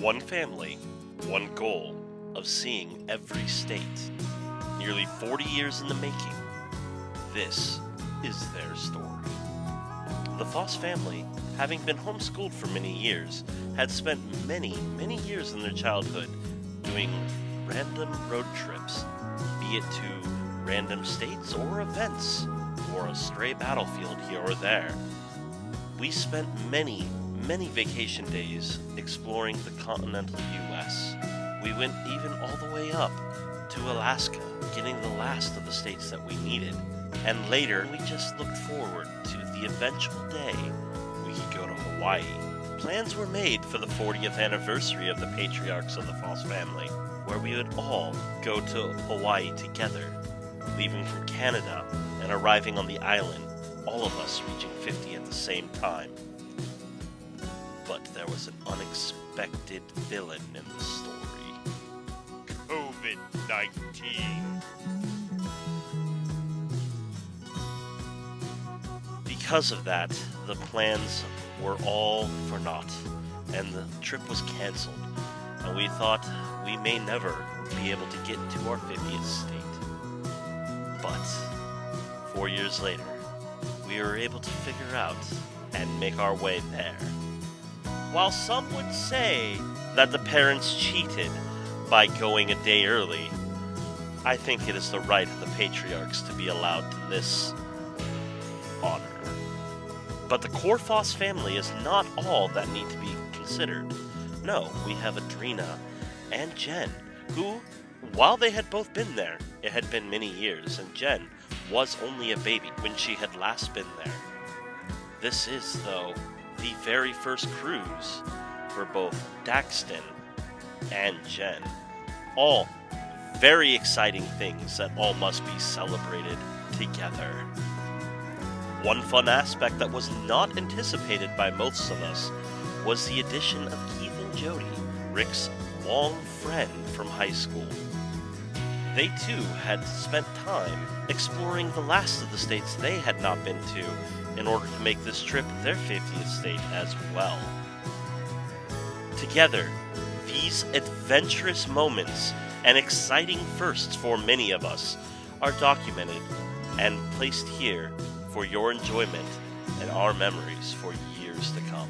One family, one goal of seeing every state. Nearly 40 years in the making. This is their story. The Foss family, having been homeschooled for many years, had spent many years in their childhood doing random road trips, be it to random states or events, or a stray battlefield here or there. We spent many vacation days exploring the continental U.S. We went even all the way up to Alaska, getting the last of the states that we needed. And later, we just looked forward to the eventual day we could go to Hawaii. Plans were made for the 40th anniversary of the patriarchs of the Foss family, where we would all go to Hawaii together, leaving from Canada and arriving on the island, all of us reaching 50 at the same time. But there was an unexpected villain in the story. COVID-19. Because of that, the plans were all for naught, and the trip was canceled, and we thought we may never be able to get to our 50th state. But 4 years later, we were able to figure out and make our way there. While some would say that the parents cheated by going a day early, I think it is the right of the patriarchs to be allowed to this honor. But the core Foss family is not all that need to be considered. No, we have Adrena and Jen, who, while they had both been there, it had been many years, and Jen was only a baby when she had last been there. This is, though, the very first cruise for both Daxton and Jen. All very exciting things that all must be celebrated together. One fun aspect that was not anticipated by most of us was the addition of Keith and Jodi, Rick's long friend from high school. They too had spent time exploring the last of the states they had not been to in order to make this trip their 50th state as well. Together, these adventurous moments and exciting firsts for many of us are documented and placed here for your enjoyment and our memories for years to come.